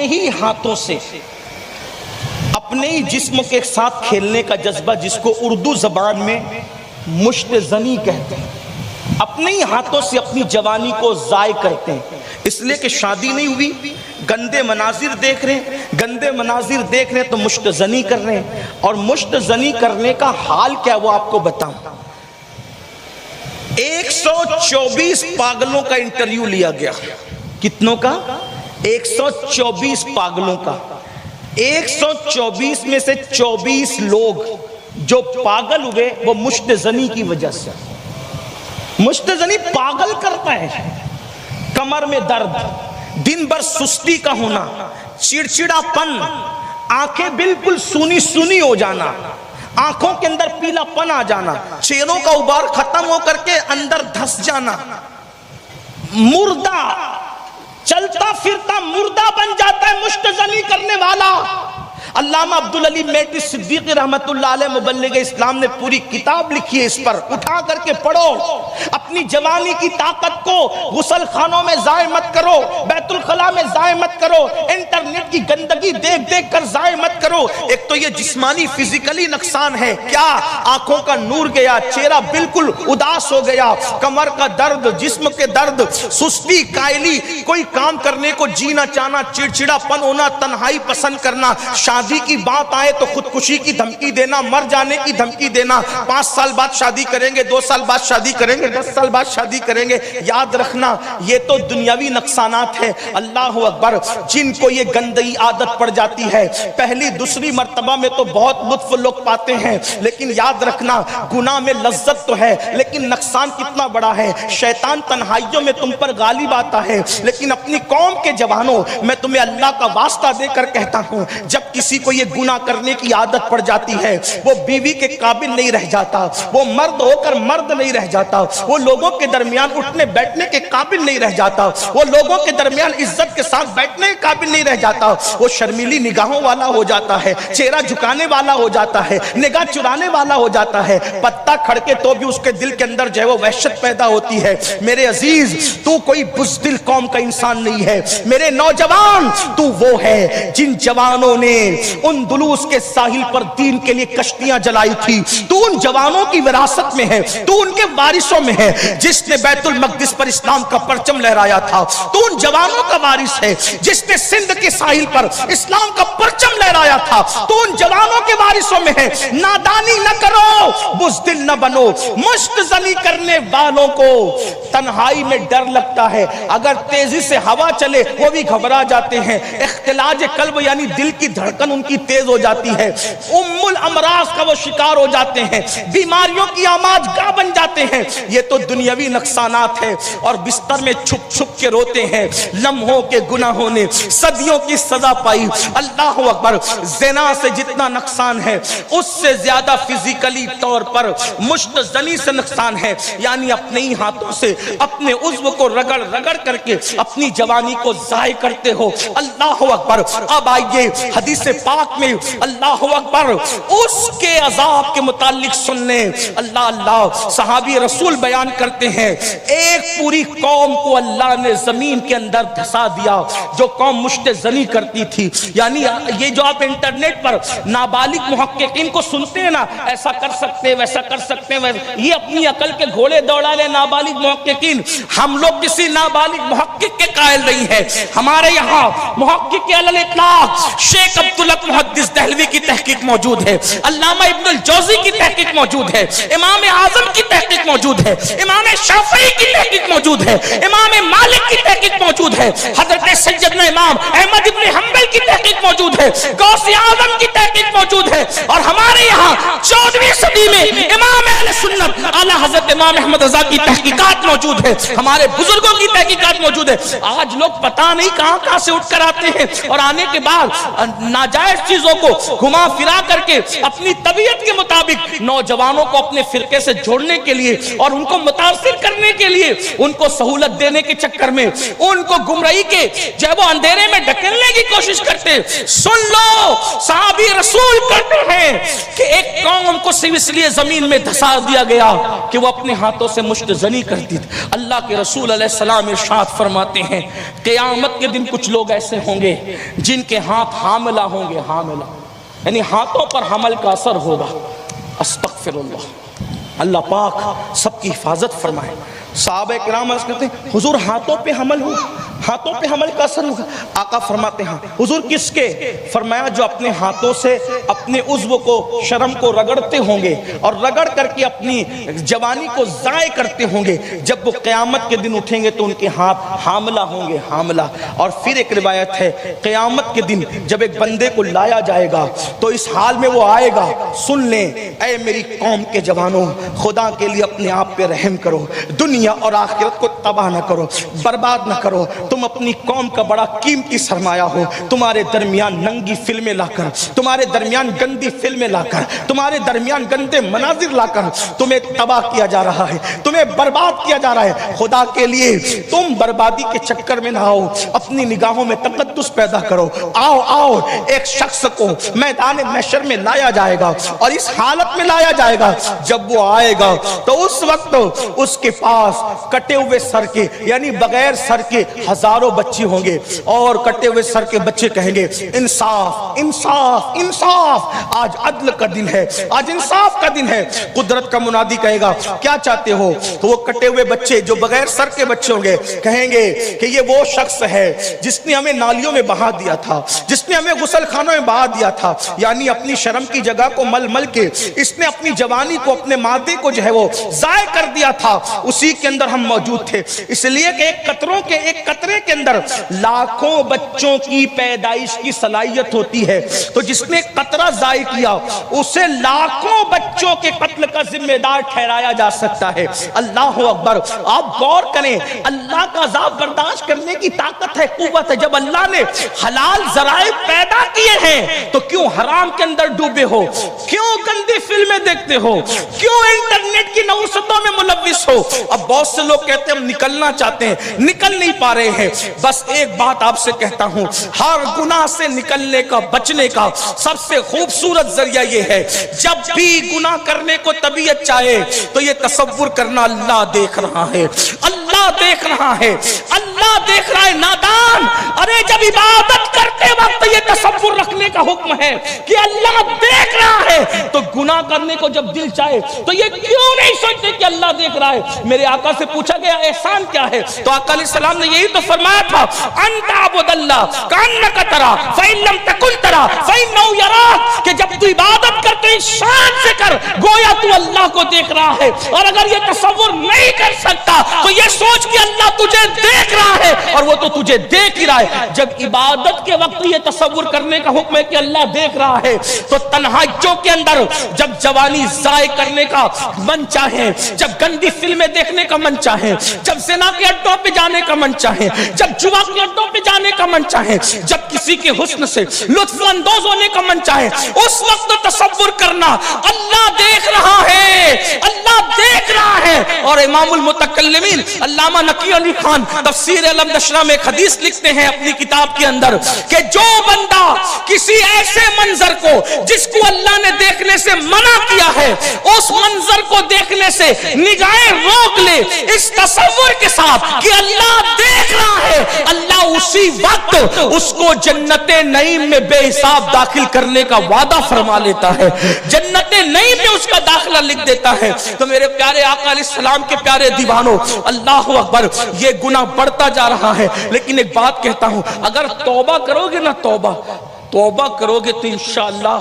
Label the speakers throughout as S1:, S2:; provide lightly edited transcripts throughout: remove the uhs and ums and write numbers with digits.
S1: اپنے ہی ہاتھوں سے اپنے ہی جسم کے ساتھ کھیلنے کا جذبہ، جس کو اردو زبان میں مشت زنی کہتے ہیں، اپنے ہی ہاتھوں سے اپنی جوانی کو ضائع کرتے ہیں، اس لیے کہ شادی نہیں ہوئی، گندے مناظر دیکھ رہے ہیں، گندے مناظر دیکھ رہے ہیں تو مشت زنی کر رہے ہیں۔ اور مشت زنی کرنے کا حال کیا وہ آپ کو بتاؤں۔ 124 پاگلوں کا انٹرویو لیا گیا۔ کتنوں کا؟ 124 پاگلوں کا۔ 124 میں سے 24 لوگ جو پاگل ہوئے وہ مشت زنی کی وجہ سے۔ مشت زنی پاگل کرتا ہے، کمر میں درد، دن بھر سستی کا ہونا، چڑچڑا پن، آنکھیں بالکل سونی سونی ہو جانا، آنکھوں کے اندر پیلا پن آ جانا، چہروں کا غبار ختم ہو کر کے اندر دھس جانا، مردہ چلتا پھرتا مردہ بن جاتا ہے مشت زنی کرنے والا۔ علامہ عبدالعلی میٹی صدیق رحمت اللہ علیہ مبلغ اسلام نے پوری کتاب لکھی ہے، اس پر اٹھا کر کے پڑھو۔ اپنی جوانی کی طاقت کو غسل خانوں میں ضائع مت کرو، بیت الخلاء میں ضائع مت کرو، انٹرنیٹ کی گندگی دیکھ دیکھ کر ضائع مت کرو۔ ایک تو یہ جسمانی فزیکلی نقصان ہے، کیا آنکھوں کا نور گیا، چہرہ بالکل اداس ہو گیا، کمر کا درد، جسم کے درد، سستی، کائلی، کوئی کام کرنے کو جی نہ چاہنا، چڑچڑا پن ہونا، تنہائی پسند کرنا، شادی کی بات آئے تو خودکشی کی دھمکی دینا، مر جانے کی دھمکی دینا، 5 سال بعد شادی کریں گے، 2 سال بعد شادی کریں گے، 10 سال بعد شادی کریں گے۔ یاد رکھنا یہ تو دنیاوی نقصانات ہیں۔ اللہ اکبر، جن کو یہ گندی عادت پڑ جاتی ہے پہلی دوسری مرتبہ میں تو بہت لطف لوگ پاتے ہیں، لیکن یاد رکھنا گناہ میں لذت تو ہے لیکن نقصان کتنا بڑا ہے۔ شیطان تنہائیوں میں تم پر غالب آتا ہے، لیکن اپنی قوم کے جوانوں میں تمہیں اللہ کا واسطہ دے کر کہتا ہوں، جب کسی کو یہ گناہ کرنے کی عادت پڑ جاتی ہے وہ بیوی کے قابل نہیں رہ جاتا، وہ مرد ہو کر مرد نہیں رہ جاتا، وہ لوگوں کے درمیان اٹھنے بیٹھنے کے قابل نہیں رہ جاتا، وہ لوگوں کے درمیان عزت کے ساتھ بیٹھنے کے قابل نہیں رہ جاتا، وہ شرمیلی نگاہوں والا ہو جاتا ہے، چہرہ جھکانے والا ہو جاتا ہے، نگاہ چرانے والا ہو جاتا ہے، پتا کھڑکے تو بھی اس کے دل کے اندر جو ہے وہ وحشت پیدا ہوتی ہے۔ میرے عزیز، تو کوئی بزدل قوم کا انسان نہیں ہے، میرے نوجوان، تو وہ ہے جن جوانوں نے اندلس کے ساحل پر دین کے لیے کشتیاں جلائی تھی، تو ان جوانوں کی وراثت میں ہے، تو ان کے وارثوں میں ہے، جس نے بیت المقدس پر اسلام کا پرچم لہرایا تھا، تو ان جوانوں کا وارث ہے، جس نے سندھ کے ساحل پر اسلام کا پرچم لہرایا تھا، تو ان جوانوں کے وارثوں میں ہے۔ نادانی نہ کرو، بزدل نہ بنو۔ مشت زنی کرنے والوں کو تنہائی میں ڈر لگتا ہے، اگر تیزی سے ہوا چلے وہ بھی گھبرا جاتے ہیں، اختلاج قلب یعنی دل کی دھڑکن ان کی تیز ہو جاتی ہے، ام الامراض کا وہ شکار ہو جاتے ہیں، بیماریوں کی آماج گاہ بن جاتے ہیں۔ یہ تو دنیاوی نقصانات ہیں، اور بستر میں چھپ چھپ کے روتے ہیں، لمحوں کے گناہوں نے صدیوں کی سزا پائی۔ اللہ اکبر، زنا سے جتنا نقصان ہے اس سے زیادہ فزیکلی طور پر مشت زنی سے نقصان ہے، یعنی اپنے ہی ہاتھوں سے اپنے عضو کو رگڑ رگڑ کر کے اپنی جوانی کو ضائع کرتے ہو۔ اللہ اکبر۔ اب آئیے حدیث پاک میں اللہ اکبر اس کے عذاب کے متعلق سننے۔ اللہ صحابی رسول بیان کرتے ہیں، ایک پوری قوم کو اللہ نے زمین کے اندر دھسا دیا جو قوم مشت زنی کرتی تھی۔ یعنی یہ جو آپ انٹرنیٹ پر نابالغ محققین کو سنتے ہیں نا، ایسا کر سکتے ہیں ویسا کر سکتے ہیں، یہ اپنی عقل کے گھوڑے دوڑا لے نابالغ محققین۔ ہم لوگ کسی نابالغ محقق کے قائل نہیں ہے، ہمارے یہاں محقق علی الاطلاق شیخ عبدالحق محدث دہلوی کی تحقیق موجود ہے، علامہ ابن الجوزی کی تحقیق موجود ہے، امام اعظم کی تحقیق موجود ہے، امام شافعی کی تحقیق موجود ہے، امام مالک کی تحقیق موجود ہے، حضرت سیدنا امام احمد ابن حنبل کی تحقیق موجود ہے، غوث اعظم کی تحقیق موجود ہے، اور ہمارے یہاں 14ویں صدی میں امام اہل سنت اعلی حضرت امام احمد رضا کی تحقیقات موجود ہے، ہمارے بزرگوں کی تحقیقات موجود ہے۔ آج لوگ پتہ نہیں کہاں سے اٹھ کر آتے ہیں، اور آنے کے بعد ناجائز چیزوں کو گھما پھرا کر کے اپنی طبیعت کے مطابق نوجوانوں کو اپنے فرقے سے جوڑنے کے لیے اور ان کو متاثر کرنے کے لیے، ان کو سہولت دینے کے چکر میں، ان کو گمراہی کے جو ہے وہ اندھیرے میں ڈھکیلنے کی کوشش کرتے کہتے سن لو صحابی رسول کہتے ہیں کہ ایک قوم کو صرف اس لیے زمین میں دھسا دیا گیا کہ وہ اپنے ہاتھوں سے مشت زنی کرتی تھی. اللہ کے رسول علیہ السلام ارشاد فرماتے ہیں قیامت کے دن کچھ لوگ ایسے ہوں گے جن کے ہاتھ حاملہ ہوں گے, حاملہ یعنی ہاتھوں پر حمل کا اثر ہوگا. استغفر اللہ, اللہ پاک سب کی حفاظت فرمائے. صحابہ کرام عرض کرتے ہیں حضور ہاتھوں پہ حمل ہو, ہاتھوں پہ حمل کا اثر ہوگا. آقا فرماتے ہیں حضور کس کے؟ فرمایا جو اپنے ہاتھوں سے اپنے عضو کو, شرم کو رگڑتے ہوں گے اور رگڑ کر کے اپنی جوانی کو ضائع کرتے ہوں گے, جب وہ قیامت کے دن اٹھیں گے تو ان کے ہاتھ حاملہ ہوں گے, حاملہ. اور پھر ایک روایت ہے قیامت کے دن جب ایک بندے کو لایا جائے گا تو اس حال میں وہ آئے گا. سن لیں اے میری قوم کے جوانوں, خدا کے لیے اپنے آپ پہ رحم کرو, دنیا اور آخرت کو تباہ نہ کرو, برباد نہ کرو. تم اپنی قوم کا بڑا قیمتی سرمایہ ہو. تمہارے درمیان ننگی فلمیں لا کر, تمہارے درمیان گندی فلمیں لا کر, تمہارے درمیان گندے مناظر لا کر تمہیں تباہ کیا جا رہا ہے, تمہیں برباد کیا جا رہا ہے. خدا کے لیے تم بربادی کے چکر میں نہ آؤ, اپنی نگاہوں میں تقدس پیدا کرو. آؤ آؤ, ایک شخص کو میدان محشر میں لایا جائے گا اور اس حالت میں لایا جائے گا جب وہ آئے گا تو اس وقت اس کے پاس کٹے ہوئے سر کے یعنی بغیر سر کے ہزاروں بچے ہوں گے اور کٹے ہوئے سر کے بچے کہیں گے انصاف انصاف انصاف, آج عدل کا دن ہے, آج انصاف کا دن ہے. قدرت کا منادی کہے گا کیا چاہتے ہو؟ تو وہ کٹے ہوئے بچے جو بغیر سر کے بچے ہوں گے کہیں گے کہ یہ وہ شخص ہے جس نے ہمیں نالیوں میں بہا دیا تھا, جس نے ہمیں غسل خانوں میں بہا دیا تھا, یعنی اپنی شرم کی جگہ کو مل مل کے اس نے اپنی جوانی کو, اپنے مادے کو جو ہے وہ ضائع کر دیا تھا, اسی کے اندر ہم موجود تھے. اس لیے کہ ایک قطرے کے اندر لاکھوں بچوں کی پیدائش کی صلاحیت ہوتی ہے, تو جس نے قطرہ ضائع کیا اسے لاکھوں بچوں کے قتل کا ذمہ دار ٹھہرایا جا سکتا ہے. اللہ اکبر. آپ غور کریں, اللہ کا عذاب برداشت کرنے کی طاقت ہے, قوت ہے. جب اللہ نے حلال ذرائع پیدا کیے ہیں تو کیوں حرام کے اندر ڈوبے ہو, کیوں گندی فلمیں دیکھتے ہو, کیوں انٹرنیٹ کی نوستوں میں ملوث ہو؟ اب بہت سے لوگ کہتے ہیں ہم نکلنا چاہتے ہیں, نکل نہیں پا رہے ہیں. بس ایک بات آپ سے کہتا ہوں, ہر گناہ سے نکلنے کا, بچنے کا سب سے خوبصورت ذریعہ یہ ہے جب بھی گناہ کرنے کو طبیعت چاہے تو یہ تصور کرنا اللہ دیکھ رہا ہے, اللہ دیکھ رہا ہے, اللہ دیکھ رہا ہے. نادان, ارے جب عبادت کرتے وقت یہ تصور رکھنے کا حکم ہے کہ اللہ دیکھ رہا ہے تو گناہ کرنے کو جب دل چاہے تو یہ کیوں نہیں سوچتے کہ اللہ دیکھ رہا ہے؟ میرے آقا سے پوچھا گیا احسان کیا ہے تو آقا علیہ السلام نے یہی تو فرمایا تھا انت عبد اللہ کانک ترا فإن لم تکن ترا فإنه یراک, کہ جب تو عبادت کرتے شان سے کر گویا تو اللہ کو دیکھ رہا ہے. اور اگر یہ تصور نہیں کر سکتا تو یہ سوچ کہ اللہ تجھے دیکھ رہا ہے اور وہ تو تجھے دیکھ ہی رہا ہے. جب عبادت کے وقت یہ تصور کرنے کا حکم ہے کہ اللہ دیکھ رہا ہے تو تنہائیوں کے اندر جب جوانی ضائع کرنے کا من چاہے, جب گندی فلمیں دیکھنے کا من چاہے, جب زنا کے اڈوں پہ جانے کا من چاہے, جب جوا کے اڈوں پہ جانے کا من چاہے, جب کسی کے حسن سے لطف اندوز ہونے کا من چاہے, اس وقت تصور کرنا اللہ دیکھ رہا ہے, اللہ دیکھ رہا ہے. اور امام المتکلمین علامہ نقی علی خان تفسیر علم نشرہ میں ایک حدیث لکھتے ہیں اپنی کتاب کے اندر کہ جو بندہ کسی ایسے منظر کو جس کو اللہ نے دیکھنے سے منع کیا ہے اس منظر کو دیکھنے سے نگاہیں روک لے اس تصور کے ساتھ کہ اللہ دیکھ رہا ہے, اللہ اسی وقت اس کو جنت نعیم میں بے حساب داخل کرنے کا وعدہ فرما لیتا ہے, جنت نعیم میں اس کا داخلہ لکھ دیتا ہے. تو میرے پیارے آقا علیہ السلام کے پیارے دیوانوں, اللہ اکبر, یہ گناہ بڑھتا جا رہا ہے. لیکن ایک بات کہتا ہوں, اگر توبہ کرو گے نا, توبہ کرو گے تو انشاءاللہ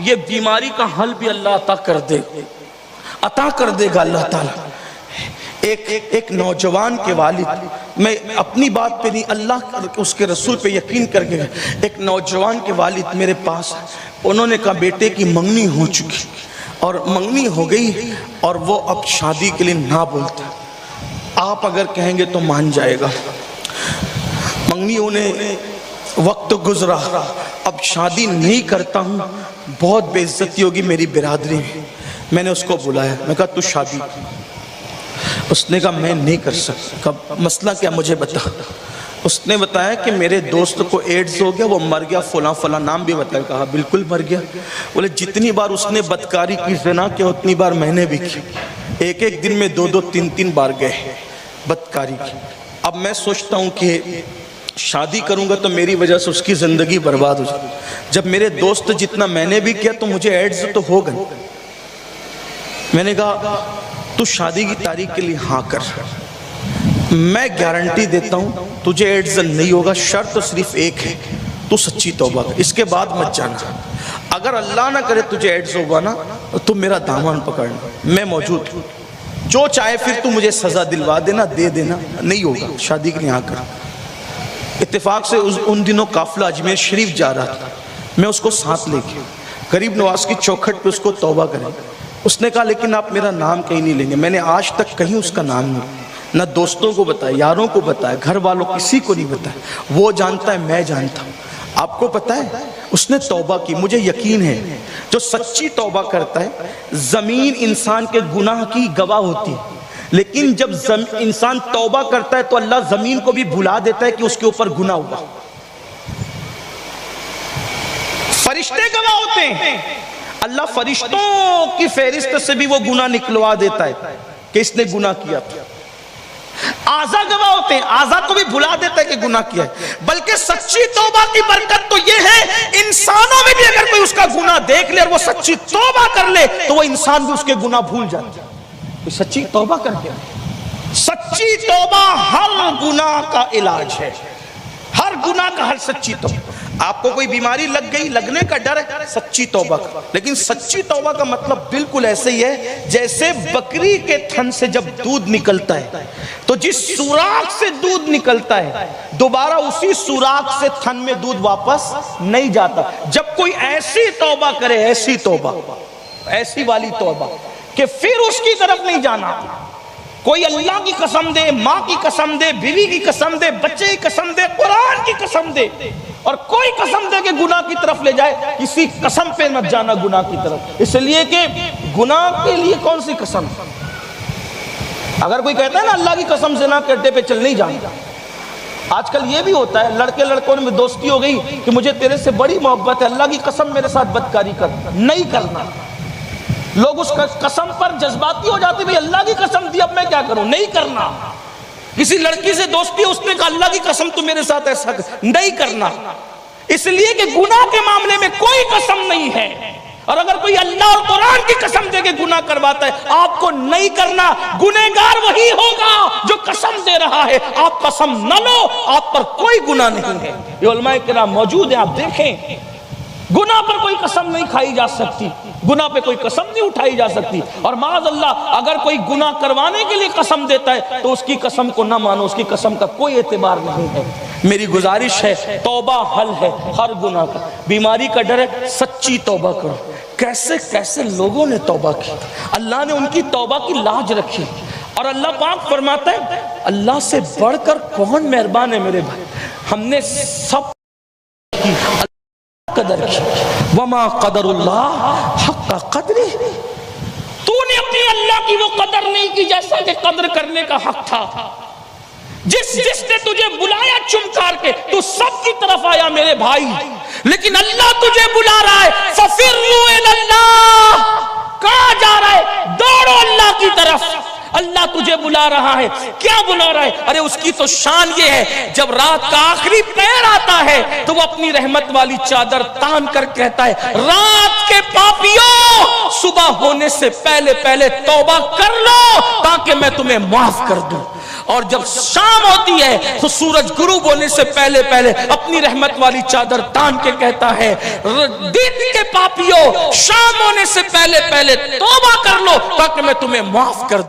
S1: یہ بیماری کا حل بھی اللہ عطا کر دے گا اللہ تعالیٰ. ایک نوجوان کے والد, میں اپنی بات پہ نہیں اللہ اس کے رسول پہ یقین کر کے, ایک نوجوان کے والد میرے پاس, انہوں نے کہا بیٹے کی منگنی ہو چکی اور منگنی ہو گئی اور وہ اب شادی کے لیے نہ بولتا, آپ اگر کہیں گے تو مان جائے گا. منگنی انہیں وقت گزرا, اب شادی نہیں کرتا ہوں, بہت بے عزتی ہوگی میری برادری میں. میں نے اس کو بلایا, میں کہا تو شادی, اس نے کہا میں نہیں کر سکتا. مسئلہ کیا مجھے بتا. اس نے بتایا کہ میرے دوست کو ایڈز ہو گیا، وہ مر گیا، فلاں فلاں نام بھی بتایا۔ کہا بالکل مر گیا۔ بولے جتنی بار اس نے بدکاری کی، زنا کیا، اتنی بار میں نے بھی کی، ایک ایک دن میں 2 3 بار گئے بدکاری کی۔ اب میں سوچتا ہوں کہ شادی کروں گا تو میری وجہ سے اس کی زندگی برباد ہو جائے، جب میرے دوست جتنا میں نے بھی کیا تو مجھے ایڈز تو ہوگا۔ میں نے کہا تو شادی کی تاریخ کے لیے ہاں کر، میں گارنٹی دیتا ہوں تجھے ایڈز نہیں ہوگا، شرط صرف ایک ہے، تو سچی توبہ کر، اس کے بعد مت جانا۔ اگر اللہ نہ کرے تجھے ایڈز ہوگا نا تو میرا دامن پکڑنا، میں موجود ہوں، جو چاہے پھر تو مجھے سزا دلوا دینا، دے دینا، نہیں ہوگا شادی کے لیے ہاں کر۔ اتفاق سے ان دنوں قافلہ اجمیر شریف جا رہا تھا، میں اس کو ساتھ لے کے غریب نواز کی چوکھٹ پہ اس کو توبہ کریں۔ اس نے کہا لیکن آپ میرا نام کہیں نہیں لیں گے۔ میں نے آج تک کہیں اس کا نام نہیں، نہ دوستوں کو بتایا، یاروں کو بتایا، گھر والوں کسی کو نہیں بتایا، وہ جانتا ہے، میں جانتا ہوں۔ آپ کو پتہ ہے اس نے توبہ کی، مجھے یقین ہے جو سچی توبہ کرتا ہے، زمین انسان کے گناہ کی گواہ ہوتی ہے، لیکن جب انسان توبہ کرتا ہے تو اللہ زمین کو بھی بھلا دیتا ہے کہ اس کے اوپر گناہ ہوا۔ فرشتے گواہ ہوتے ہیں، اللہ فرشتوں کی فہرست سے بھی وہ گناہ نکلوا دیتا ہے کہ اس نے گناہ کیا تھا۔ اعضاء گواہ ہوتے ہیں، اعضاء کو بھی بھلا دیتا ہے کہ گناہ کیا ہے۔ بلکہ سچی توبہ کی برکت تو یہ ہے انسانوں میں بھی اگر کوئی اس کا گناہ دیکھ لے اور وہ سچی توبہ کر لے تو وہ انسان بھی اس کے گناہ بھول جاتا ہے۔ سچی توبہ کر کے، سچی توبہ ہر گناہ کا علاج ہے، ہر گناہ کا حل سچی توبہ۔ آپ کو کوئی بیماری لگ گئی، لگنے کا ڈر ہے، سچی توبہ کر۔ لیکن سچی توبہ کا مطلب بالکل ایسے ہی ہے جیسے بکری کے تھن سے جب دودھ نکلتا ہے تو جس سوراخ سے دودھ نکلتا ہے دوبارہ اسی سوراخ سے تھن میں دودھ واپس نہیں جاتا۔ جب کوئی ایسی توبہ کرے، ایسی توبہ، ایسی والی توبہ کہ پھر اس کی طرف نہیں جانا، کوئی اللہ کی قسم دے، ماں کی قسم دے، بیوی کی قسم دے، بچے کی قسم دے، قرآن کی قسم دے، اور کوئی قسم دے کہ گناہ کی طرف لے جائے، کسی قسم پہ مت جانا گناہ کی طرف، اس لیے کہ گناہ کے لیے کون سی قسم؟ اگر کوئی کہتا ہے نا اللہ کی قسم سے نہ کرتے پہ چل نہیں جانا۔ آج کل یہ بھی ہوتا ہے، لڑکے لڑکوں میں دوستی ہو گئی کہ مجھے تیرے سے بڑی محبت ہے، اللہ کی قسم میرے ساتھ بدکاری کر، نہیں کرنا۔ لوگ اس قسم پر جذباتی ہو جاتے، بھئی اللہ کی قسم دی اب میں کیا کروں، نہیں کرنا۔ کسی لڑکی سے دوستی، اس نے کہا اللہ کی قسم تو میرے ساتھ ایسا کر، نہیں کرنا، اس لیے کہ گناہ کے معاملے میں کوئی قسم نہیں ہے۔ اور اگر کوئی اللہ اور قرآن کی قسم دے کے گناہ کرواتا ہے، آپ کو نہیں کرنا۔ گنہگار وہی ہوگا جو قسم دے رہا ہے، آپ قسم نہ لو، آپ پر کوئی گناہ نہیں ہے۔ یہ علماء کرام موجود ہیں، آپ دیکھیں، گناہ پر کوئی قسم نہیں کھائی جا سکتی، گناہ پہ کوئی قسم نہیں اٹھائی جا سکتی۔ اور معاذ اللہ اگر کوئی گناہ کروانے کے لیے قسم دیتا ہے تو اس کی قسم کو نہ مانو، اس کی قسم کا کوئی اعتبار نہیں ہے۔ میری گزارش ہے، توبہ حل ہے ہر گناہ کا۔ بیماری کا ڈر ہے، سچی توبہ کرو۔ کیسے کیسے لوگوں نے توبہ کی، اللہ نے ان کی توبہ کی لاج رکھی، اور اللہ پاک فرماتا ہے اللہ سے بڑھ کر کون مہربان ہے میرے بھائی۔ ہم نے سب کی قدر کی، وما قدر اللہ حق قدر، تو نے اپنی اللہ کی وہ قدر نہیں کی جیسا کہ قدر کرنے کا حق تھا۔ جس نے تجھے بلایا چمکار کے، تو سب کی طرف آیا میرے بھائی، لیکن اللہ تجھے بلا رہا ہے، ففروا الی اللہ، کہاں جا رہا ہے؟ دوڑو اللہ کی طرف۔ اللہ تجھے بلا رہا ہے، کیا بلا رہا ہے؟ ارے اس کی تو شان یہ ہے جب رات کا آخری پہر آتا ہے تو وہ اپنی رحمت والی چادر تان کر کہتا ہے رات کے پاپیوں صبح ہونے سے پہلے پہلے توبہ کر لو تاکہ میں تمہیں معاف کر دوں۔ اور جب شام ہوتی ہے تو سورج غروب ہونے سے پہلے پہلے اپنی رحمت والی چادر تان کے کہتا ہے دن کے پاپیوں شام ہونے سے پہلے پہلے توبہ کر لو تاکہ میں تمہیں معاف کر دوں۔